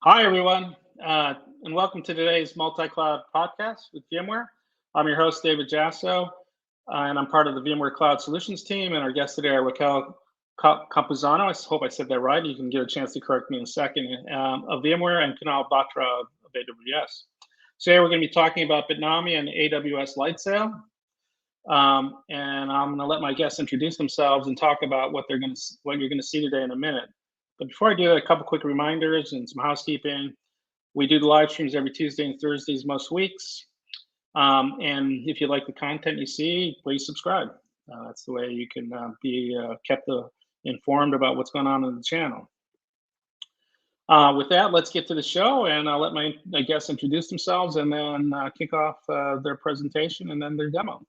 Hi, everyone, and welcome to today's multi-cloud podcast with VMware. I'm your host, David Jasso, and I'm part of the VMware Cloud Solutions team. And our guests today are Raquel Campuzano. I hope I said that right. You can get a chance to correct me in a second, of VMware, and Kunal Batra of AWS. Today, we're going to be talking about Bitnami and AWS Lightsail. And I'm going to let my guests introduce themselves and talk about what you're going to see today in a minute. But before I do that, a couple quick reminders and some housekeeping. We do the live streams every Tuesday and Thursdays most weeks. And if you like the content you see, please subscribe. That's the way you can be kept informed about what's going on in the channel. With that, let's get to the show, and I'll let my guests introduce themselves and then kick off their presentation and then their demo.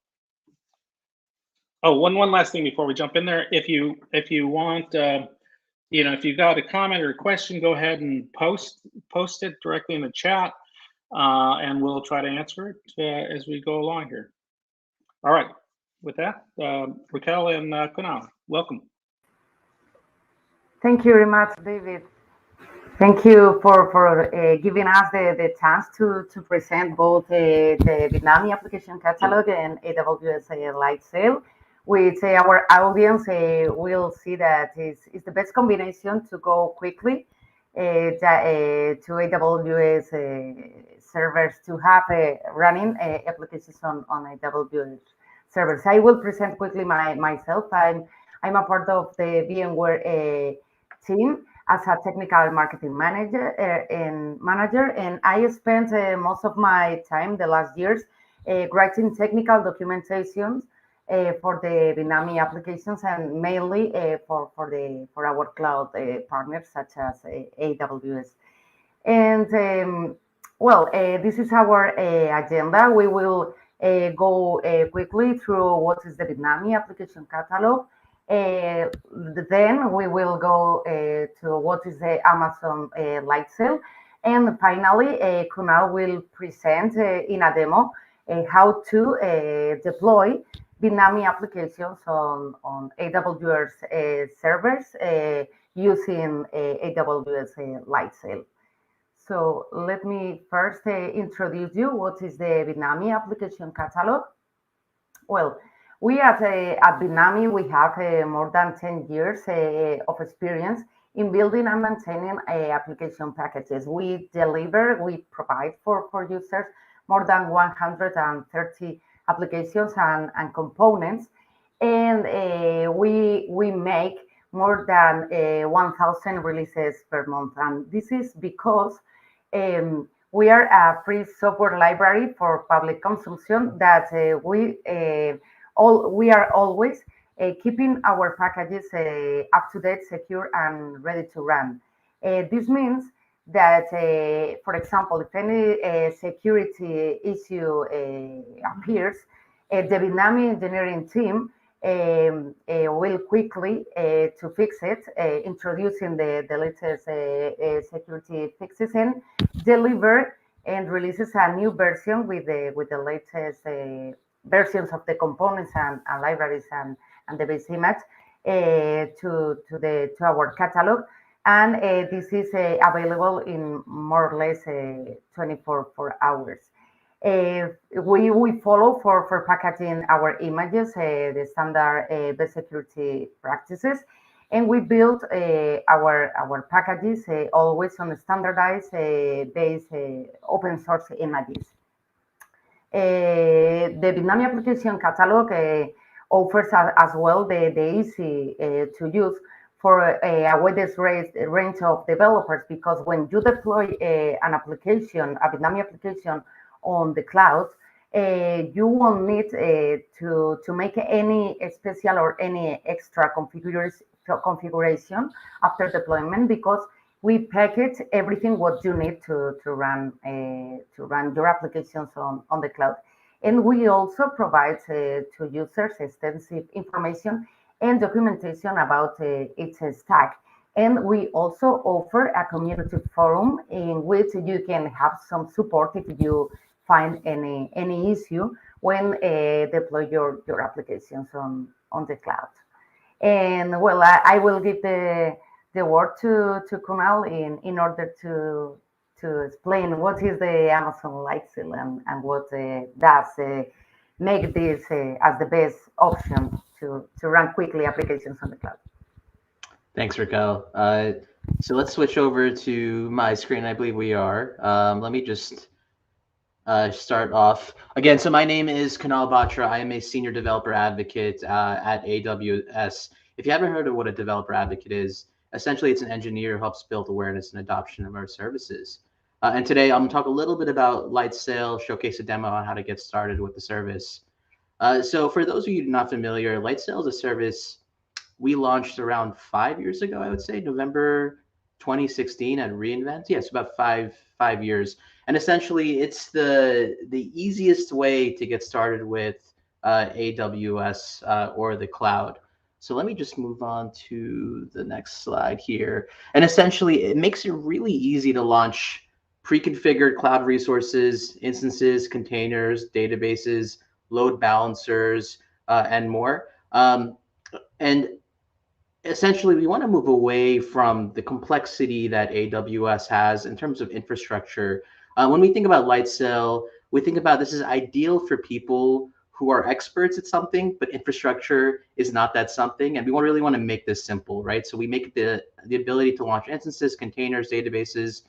Oh, one last thing before we jump in there. If you want, if you've got a comment or a question, go ahead and post it directly in the chat, and we'll try to answer it as we go along here. All right. With that, Raquel and Kunal, welcome. Thank you very much, David. Thank you for giving us the chance to present both the Bitnami application catalog and AWS Lightsail, which our audience will see that is the best combination to go quickly to AWS servers to have running applications on AWS servers. I will present quickly myself. I'm a part of the VMware team as a technical marketing manager, and I spent most of my time the last years writing technical documentations for the Bitnami applications, and mainly for our cloud partners such as AWS. And this is our agenda. We will go quickly through what is the Bitnami application catalog. Then we will go to what is the Amazon Lightsail. And finally, Kunal will present in a demo how to deploy Bitnami applications on AWS servers using AWS Lightsail. So let me first introduce you what is the Bitnami application catalog. Well, we at Bitnami, we have more than 10 years of experience in building and maintaining application packages. We provide for users more than 130 applications and components, and we make more than 1,000 releases per month. And this is because we are a free software library for public consumption that we are always keeping our packages up to date, secure, and ready to run. This means that, for example, if any security issue appears, the Bitnami engineering team will quickly to fix it, introducing the latest security fixes, and deliver and releases a new version with the latest versions of the components and libraries and the base image to our catalog. And this is available in more or less 24 hours. We follow for packaging our images the standard best security practices, and we build our packages always on standardized base open source images. The Bitnami application catalog offers as well the easy to use for a widest range of developers, because when you deploy an application, a Bitnami application on the cloud, you won't need to make any special or any extra configuration after deployment, because we package everything what you need to run your applications on the cloud. And we also provide to users extensive information and documentation about its stack. And we also offer a community forum in which you can have some support if you find any issue when deploy your applications on the cloud. And well, I will give the the word to Kunal in order to explain what is the Amazon Lightsail and what does make this as the best option to run quickly applications on the cloud. Thanks, Raquel. So let's switch over to my screen. I believe we are. Let me just start off. Again, so my name is Kunal Batra. I am a senior developer advocate at AWS. If you haven't heard of what a developer advocate is, essentially it's an engineer who helps build awareness and adoption of our services. And today I'm going to talk a little bit about Lightsail, showcase a demo on how to get started with the service. So for those of you not familiar, Lightsail is a service we launched around 5 years ago, I would say, November 2016 at reInvent. Yes, about five years. And essentially, it's the easiest way to get started with AWS or the cloud. So let me just move on to the next slide here. And essentially, it makes it really easy to launch pre-configured cloud resources, instances, containers, databases, load balancers, and more. And essentially, we want to move away from the complexity that AWS has in terms of infrastructure. When we think about Lightsail, we think about this is ideal for people who are experts at something, but infrastructure is not that something. And we really want to make this simple, right? So we make the ability to launch instances, containers, databases,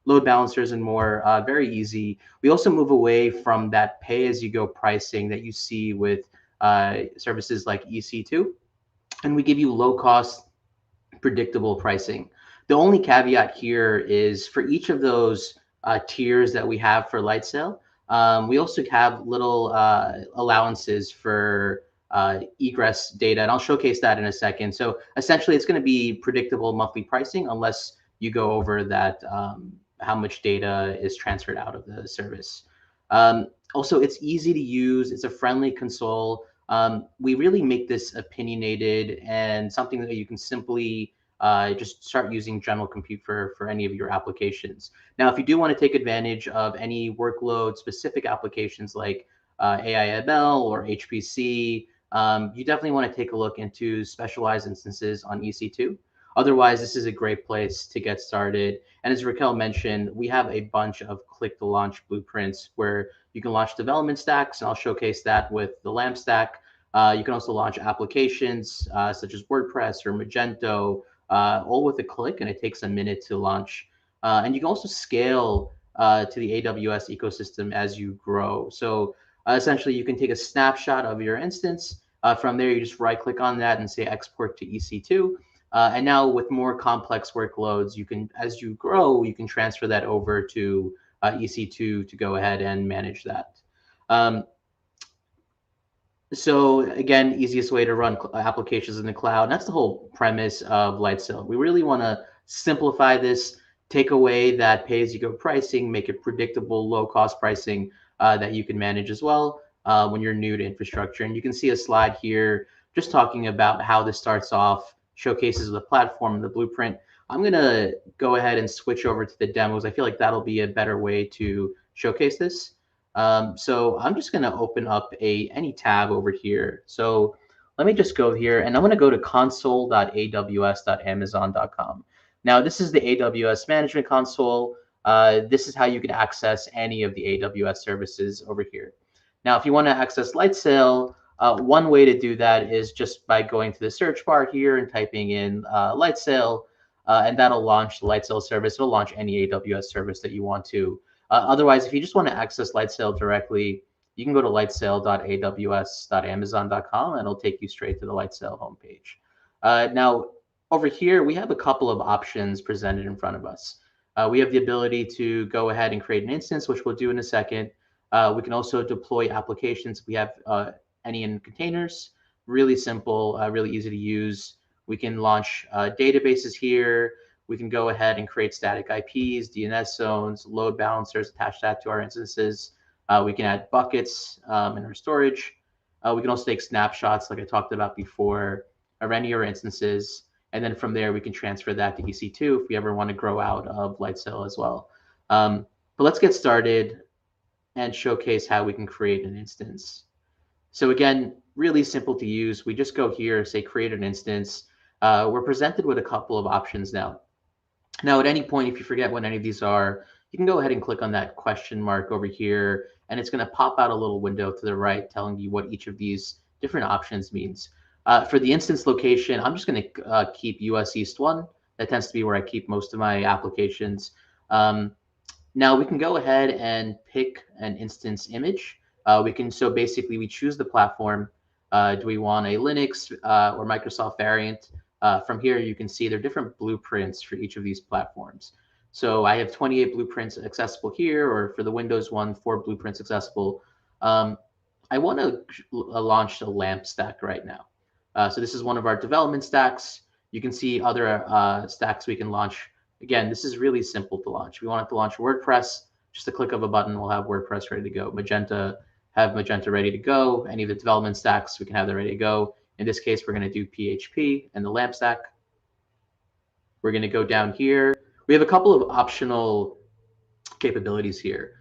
load balancers, and more very easy. We also move away from that pay-as-you-go pricing that you see with services like EC2. And we give you low cost, predictable pricing. The only caveat here is for each of those tiers that we have for Lightsail, we also have little allowances for egress data, and I'll showcase that in a second. So essentially, it's going to be predictable monthly pricing unless you go over that how much data is transferred out of the service. Also, it's easy to use. It's a friendly console. We really make this opinionated and something that you can simply just start using general compute for any of your applications. Now, if you do want to take advantage of any workload specific applications like AIML or HPC, you definitely want to take a look into specialized instances on EC2. Otherwise, this is a great place to get started. And as Raquel mentioned, we have a bunch of click to launch blueprints where you can launch development stacks, and I'll showcase that with the LAMP stack. You can also launch applications such as WordPress or Magento, all with a click, and it takes a minute to launch. And you can also scale to the AWS ecosystem as you grow. So essentially, you can take a snapshot of your instance. From there, you just right-click on that and say export to EC2. And now with more complex workloads, you can, as you grow, you can transfer that over to EC2 to go ahead and manage that. So again, easiest way to run applications in the cloud. And that's the whole premise of Lightsail. We really want to simplify this, take away that pay-as-you-go pricing, make it predictable, low-cost pricing that you can manage as well when you're new to infrastructure. And you can see a slide here just talking about how this starts off, showcases the platform and the blueprint. I'm going to go ahead and switch over to the demos. I feel like that'll be a better way to showcase this. So I'm just going to open up any tab over here. So let me just go here, and I'm going to go to console.aws.amazon.com. Now, this is the AWS Management Console. This is how you can access any of the AWS services over here. Now, if you want to access Lightsail, one way to do that is just by going to the search bar here and typing in Lightsail, and that'll launch the Lightsail service. It'll launch any AWS service that you want to. Otherwise, if you just want to access Lightsail directly, you can go to lightsail.aws.amazon.com, and it'll take you straight to the Lightsail homepage. Now, over here, we have a couple of options presented in front of us. We have the ability to go ahead and create an instance, which we'll do in a second. We can also deploy applications. We have any in containers, really simple, really easy to use. We can launch databases here. We can go ahead and create static IPs, DNS zones, load balancers, attach that to our instances. We can add buckets in our storage. We can also take snapshots, like I talked about before, of any of our instances. And then from there, we can transfer that to EC2 if we ever want to grow out of Lightsail as well. But let's get started and showcase how we can create an instance. So again, really simple to use. We just go here, say create an instance. we're presented with a couple of options now. Now, at any point, if you forget what any of these are, you can go ahead and click on that question mark over here, and it's going to pop out a little window to the right telling you what each of these different options means. For the instance location, I'm just going to keep US East 1. That tends to be where I keep most of my applications. Now we can go ahead and pick an instance image. So basically we choose the platform. Do we want a Linux or Microsoft variant? From here, you can see there are different blueprints for each of these platforms. So I have 28 blueprints accessible here, or for the Windows one, 4 blueprints accessible. I want to launch a LAMP stack right now. So this is one of our development stacks. You can see other stacks we can launch. Again, this is really simple to launch. We want it to launch WordPress. Just a click of a button, we'll have WordPress ready to go. Magenta ready to go. Any of the development stacks, we can have that ready to go. In this case, we're going to do PHP and the LAMP stack. We're going to go down here. We have a couple of optional capabilities here.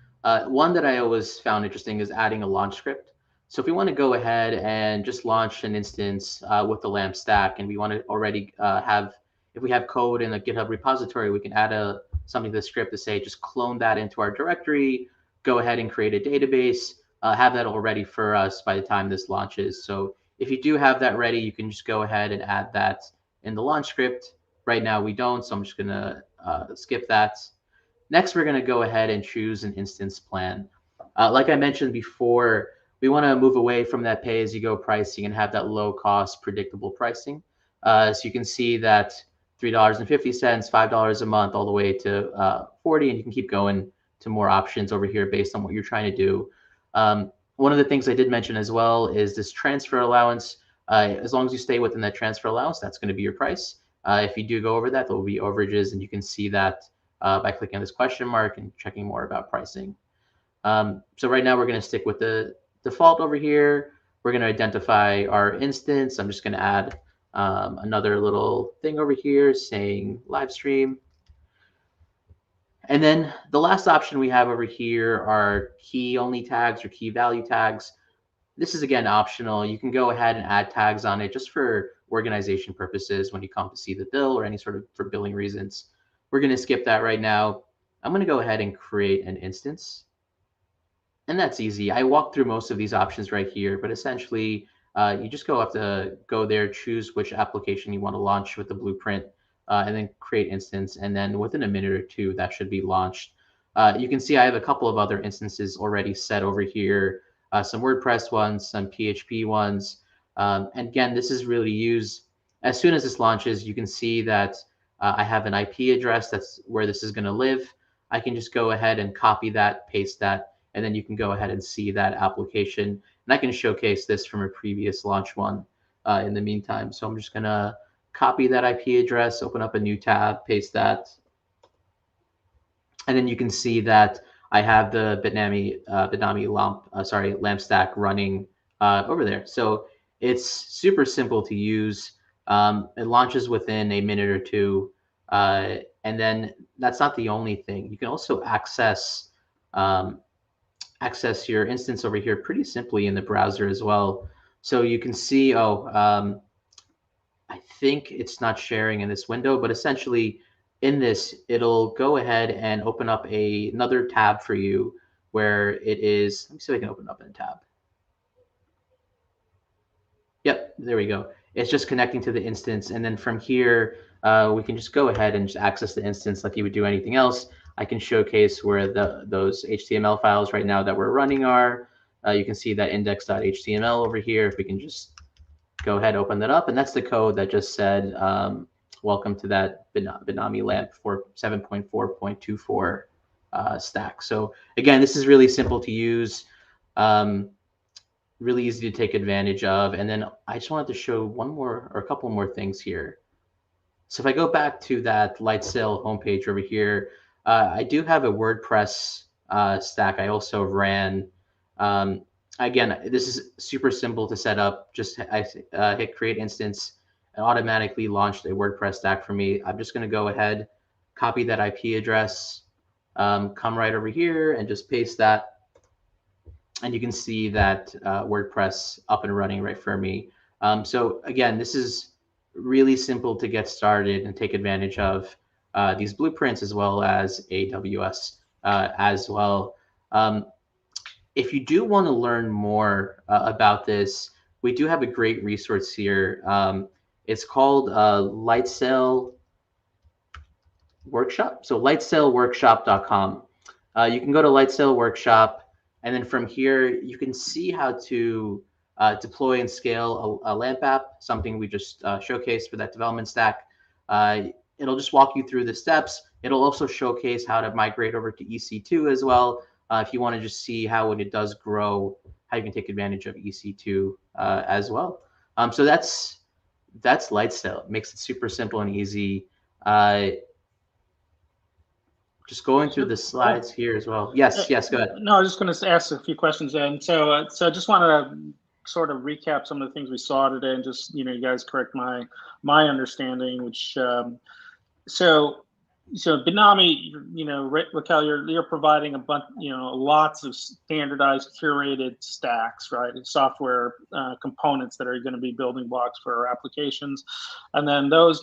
One that I always found interesting is adding a launch script. So if we want to go ahead and just launch an instance with the LAMP stack, and we want to already if we have code in a GitHub repository, we can add something to the script to say, just clone that into our directory, go ahead and create a database, have that all ready for us by the time this launches. So if you do have that ready, you can just go ahead and add that in the launch script. Right now we don't, so I'm just gonna skip that. Next, we're gonna go ahead and choose an instance plan. Like I mentioned before, we wanna move away from that pay-as-you-go pricing and have that low-cost, predictable pricing. So you can see that $3.50, $5 a month, all the way to 40, and you can keep going to more options over here based on what you're trying to do. One of the things I did mention as well is this transfer allowance. As long as you stay within that transfer allowance, that's going to be your price. If you do go over that, there will be overages, and you can see that by clicking on this question mark and checking more about pricing. So right now we're going to stick with the default over here. We're going to identify our instance. I'm just going to add another little thing over here saying live stream. And then the last option we have over here are key only tags or key value tags. This is again optional. You can go ahead and add tags on it just for organization purposes when you come to see the bill or any sort of for billing reasons. We're going to skip that right now. I'm going to go ahead and create an instance. And that's easy. I walked through most of these options right here, but essentially you just have to go there, choose which application you want to launch with the blueprint, and then create instance. And then within a minute or two, that should be launched. You can see I have a couple of other instances already set over here, some WordPress ones, some PHP ones. And again, this is really used as soon as this launches. You can see that I have an IP address that's where this is going to live. I can just go ahead and copy that, paste that, and then you can go ahead and see that application. And I can showcase this from a previous launch one in the meantime. So I'm just going to copy that IP address, open up a new tab, paste that. And then you can see that I have the Bitnami LAMP stack running over there. So it's super simple to use. It launches within a minute or two. And then that's not the only thing. You can also access your instance over here pretty simply in the browser as well. So you can see, I think it's not sharing in this window, but essentially in this, it'll go ahead and open up another tab for you where it is, let me see if I can open up in a tab. Yep, there we go. It's just connecting to the instance. And then from here, we can just go ahead and just access the instance like you would do anything else. I can showcase where those HTML files right now that we're running are. You can see that index.html over here. If we can just go ahead, open that up. And that's the code that just said, welcome to that Bitnami LAMP for 7.4.24 stack. So again, this is really simple to use, really easy to take advantage of. And then I just wanted to show one more or a couple more things here. So if I go back to that Lightsail homepage over here, I do have a WordPress stack I also ran. Again, this is super simple to set up. Just I hit create instance and automatically launched a WordPress stack for me. I'm just going to go ahead, copy that IP address, come right over here and just paste that. And you can see that WordPress up and running right for me. So again, this is really simple to get started and take advantage of these blueprints as well as AWS as well. If you do want to learn more about this, we do have a great resource here. It's called Lightsail Workshop. So lightsailworkshop.com. You can go to Lightsail Workshop, and then from here, you can see how to deploy and scale a LAMP app, something we just showcased for that development stack. It'll just walk you through the steps. It'll also showcase how to migrate over to EC2 as well. If you want to just see how when it does grow, how you can take advantage of EC2 as well. So that's Lightsail. It makes it super simple and easy. Just going through the slides here as well. Yes, go ahead. No, I was just going to ask a few questions. And so I just want to sort of recap some of the things we saw today, and just, you guys correct my understanding, which so Bitnami, Raquel, you're providing a bunch, lots of standardized curated stacks, right? And software components that are going to be building blocks for our applications. And then those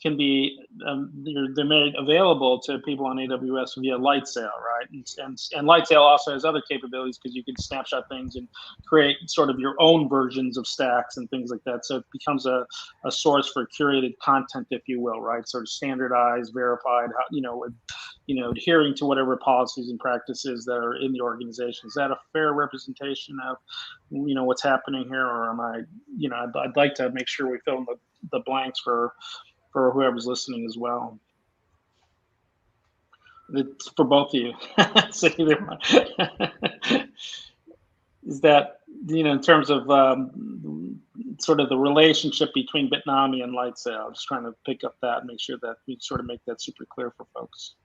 can be, they're made available to people on AWS via Lightsail, right? And Lightsail also has other capabilities, because you can snapshot things and create sort of your own versions of stacks and things like that. So it becomes a source for curated content, if you will, right? Sort of standardized, verified, adhering to whatever policies and practices that are in the organization. Is that a fair representation of, what's happening here? Or am I, I'd like to make sure we fill in the blanks for whoever's listening as well. It's for both of you. So is that, in terms of sort of the relationship between Bitnami and Lightsail? I'm just trying to pick up that and make sure that we sort of make that super clear for folks.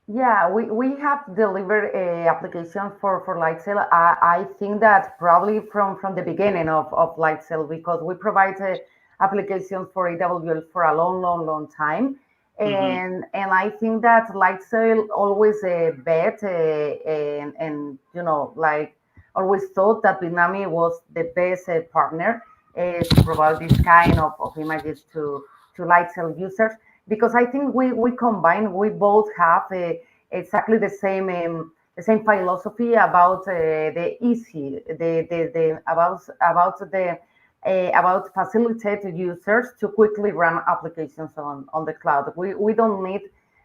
Yeah, we have delivered a application for Lightsail. I think that probably from the beginning of Lightsail, because we provide applications for AWS for a long time. And I think that Lightsail always bet and like always thought that Bitnami was the best partner to provide this kind of images to Lightsail users, because I think we both have exactly the same philosophy about the easy, about facilitate users to quickly run applications on the cloud. We don't need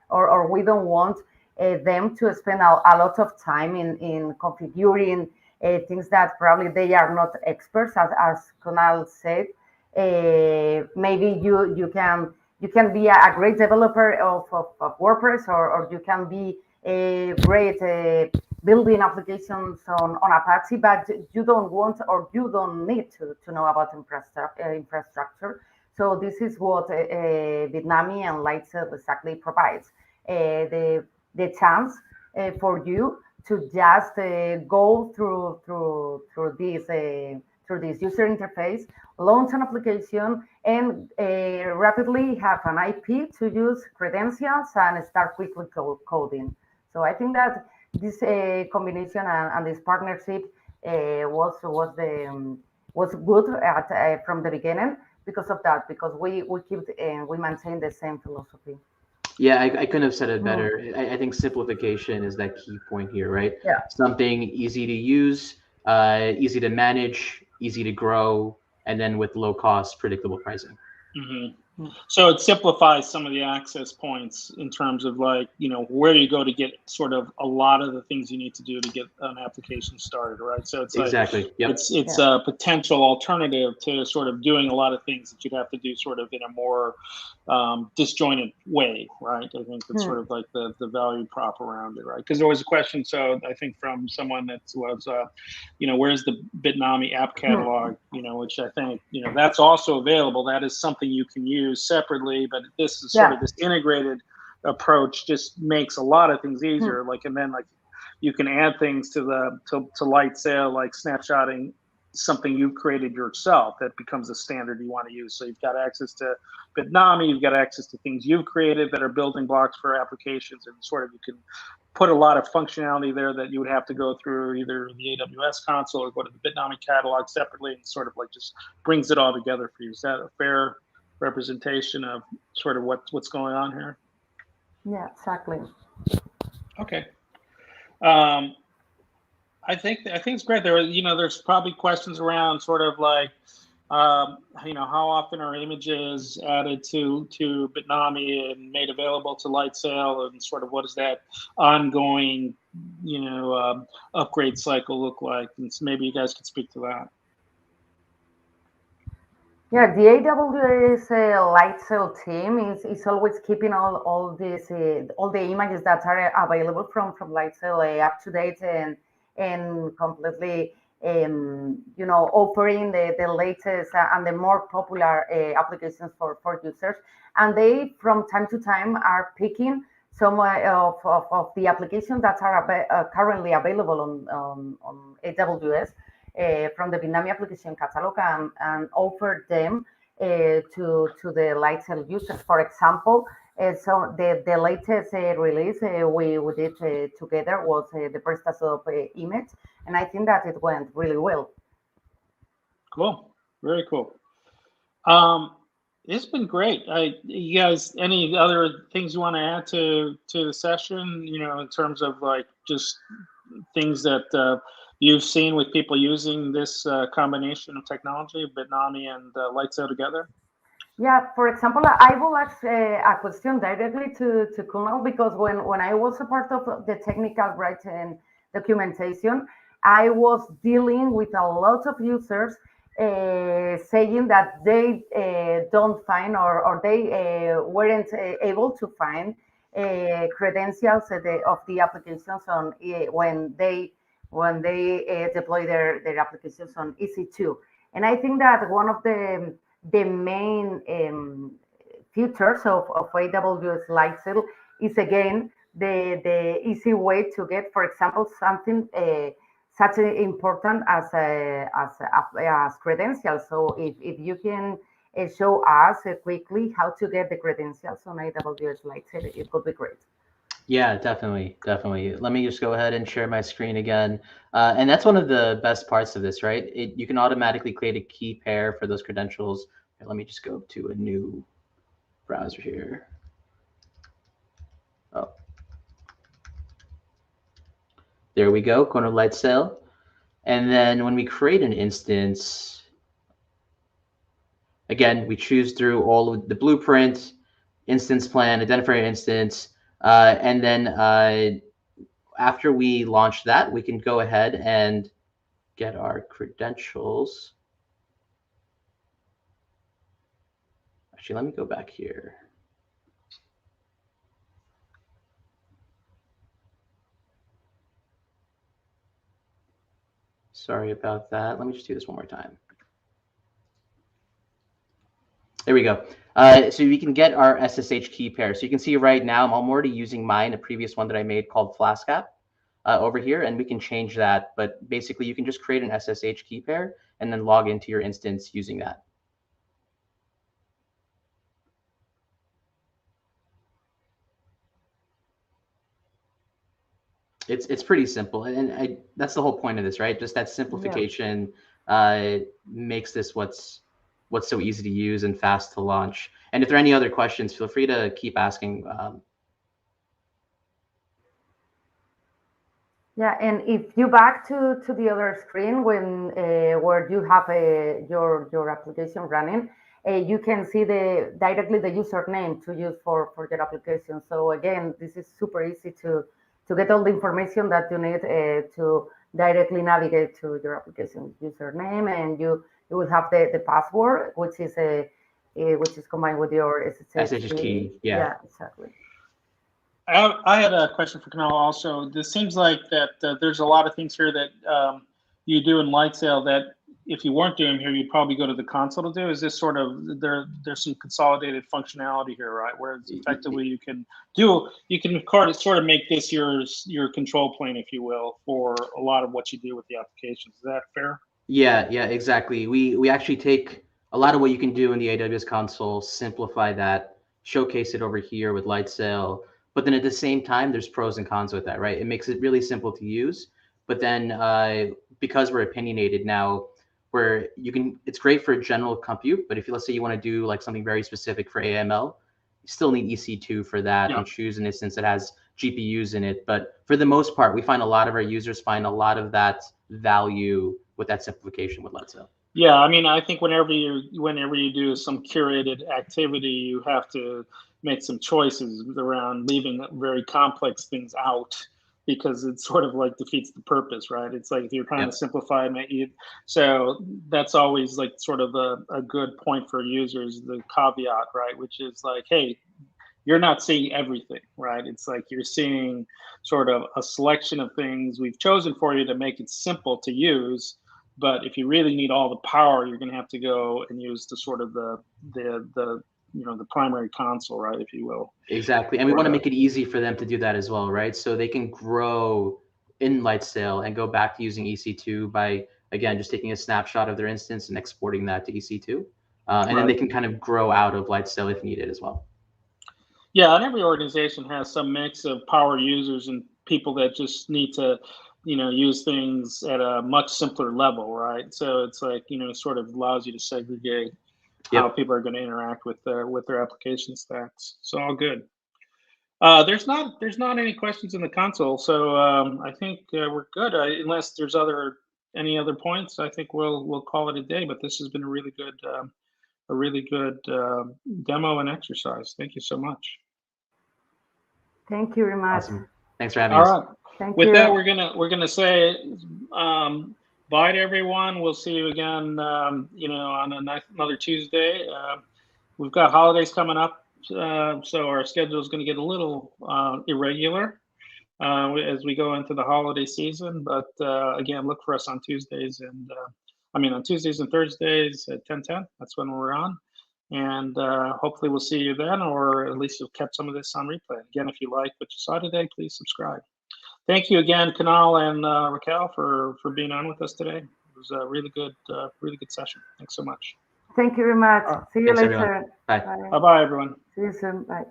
or we don't want them to spend a lot of time in configuring things that probably they are not experts, as Kunal said. Maybe you can be a great developer of WordPress, or you can be a great building applications on Apache, but you don't want or you don't need to know about infrastructure. So this is what Bitnami and Lightsail exactly provides, the chance for you to just go through this user interface, launch an application, and rapidly have an IP to use credentials and start quickly coding. So I think that this combination and this partnership was good from the beginning because of that, because we maintain the same philosophy. Yeah, I couldn't have said it better. I think simplification is that key point here, right? Yeah. Something easy to use, easy to manage, easy to grow, and then with low cost, predictable pricing. So it simplifies some of the access points in terms of, like, where you go to get sort of a lot of the things you need to do to get an application started, right? So it's exactly. Like, yep. It's a potential alternative to sort of doing a lot of things that you'd have to do sort of in a more disjointed way, right? I think that's sort of like the value prop around it, right? Because there was a question, so I think from someone that was, where's the Bitnami app catalog, which I think, that's also available. That is something you can use separately, but this is sort of this integrated approach just makes a lot of things easier. Like, and then like you can add things to Lightsail, like snapshotting something you've created yourself that becomes a standard you want to use. So you've got access to Bitnami, you've got access to things you've created that are building blocks for applications, and sort of you can put a lot of functionality there that you would have to go through either the AWS console or go to the Bitnami catalog separately, and sort of like just brings it all together for you. Is that a fair representation of sort of what's going on here. Yeah, exactly. Okay. I think it's great. There's probably questions around sort of like, how often are images added to Bitnami and made available to Lightsail, and sort of what does that ongoing, upgrade cycle look like? And so maybe you guys could speak to that. Yeah, the AWS Lightsail team is always keeping all these all the images that are available from Lightsail up to date and completely offering the latest and the more popular applications for users. And they from time to time are picking some of the applications that are currently available on AWS from the Bitnami application catalog and offer them to the Lightsail users. For example, so the latest release we did together was the PrestaShop image, and I think that it went really well. Cool, very cool. It's been great. You guys, any other things you want to add to the session? In terms of like just things that you've seen with people using this combination of technology, Bitnami and Lightsail together? Yeah, for example, I will ask a question directly to Kunal, because when I was a part of the technical writing documentation, I was dealing with a lot of users saying that they don't find or they weren't able to find credentials of the applications on when they deploy their applications on EC2. And I think that one of the main features of AWS Lightsail is again the easy way to get, for example, something such important as credentials. So if you can show us quickly how to get the credentials on AWS Lightsail, it could be great. Yeah, definitely. Let me just go ahead and share my screen again. And that's one of the best parts of this, right? You can automatically create a key pair for those credentials. Here, let me just go to a new browser here. Oh, there we go, Corner Lightsail. And then when we create an instance, again, we choose through all of the blueprint, instance plan, identifier instance, and then after we launch that, we can go ahead and get our credentials. Actually, let me go back here. Sorry about that. Let me just do this one more time. There we go. So we can get our SSH key pair. So you can see right now, I'm already using mine, a previous one that I made called Flask app over here, and we can change that. But basically, you can just create an SSH key pair and then log into your instance using that. It's pretty simple, and that's the whole point of this, right? Just that simplification makes this what's so easy to use and fast to launch. And if there are any other questions, feel free to keep asking. Yeah, and if you back to the other screen when where you have your application running, you can see directly the username to use for your application. So again, this is super easy to get all the information that you need to directly navigate to your application username, and you will have the password, which is combined with your SSH key. Yeah, exactly. I had a question for Kunal also. This seems like that there's a lot of things here that you do in Lightsail that if you weren't doing here, you'd probably go to the console to do. Is this sort of there's some consolidated functionality here, right? Where it's effectively you can sort of make this your control plane, if you will, for a lot of what you do with the applications. Is that fair? Yeah, exactly. We actually take a lot of what you can do in the AWS console, simplify that, showcase it over here with Lightsail. But then at the same time, there's pros and cons with that, right? It makes it really simple to use. But then because we're opinionated now, where it's great for general compute, but if let's say you want to do like something very specific for AML, you still need EC2 for that, and choose an instance that has GPUs in it. But for the most part, we find a lot of our users find a lot of that value with that simplification with Lightsail. Yeah, I mean, I think whenever you do some curated activity, you have to make some choices around leaving very complex things out, because it sort of like defeats the purpose, right? It's like if you're trying to simplify it, so that's always like sort of a good point for users, the caveat, right? Which is like, hey, you're not seeing everything, right? It's like you're seeing sort of a selection of things we've chosen for you to make it simple to use. But if you really need all the power, you're going to have to go and use the sort of the primary console, right, if you will. Exactly, and we want to make it easy for them to do that as well, right? So they can grow in Lightsail and go back to using EC2 by, again, just taking a snapshot of their instance and exporting that to EC2, and then they can kind of grow out of Lightsail if needed as well. Yeah, and every organization has some mix of power users and people that just need to, use things at a much simpler level, right? So it's like, it sort of allows you to segregate how people are going to interact with their application stacks. So all good. There's not any questions in the console, so I think we're good. Unless there's any other points, I think we'll call it a day. But this has been a really good demo and exercise. Thank you so much. Thank you very much. Awesome. Thanks for having us. All right. With that, we're gonna say bye to everyone. We'll see you again, on another Tuesday. We've got holidays coming up, so our schedule is going to get a little irregular as we go into the holiday season. But again, look for us on Tuesdays on Tuesdays and Thursdays at 10:10. That's when we're on. And hopefully we'll see you then, or at least you'll catch some of this on replay. Again, if you like what you saw today, please subscribe. Thank you again, Kunal and Raquel, for being on with us today. It was a really good session. Thanks so much. Thank you very much. See you later. Everyone. Bye. Bye-bye, everyone. See you soon. Bye.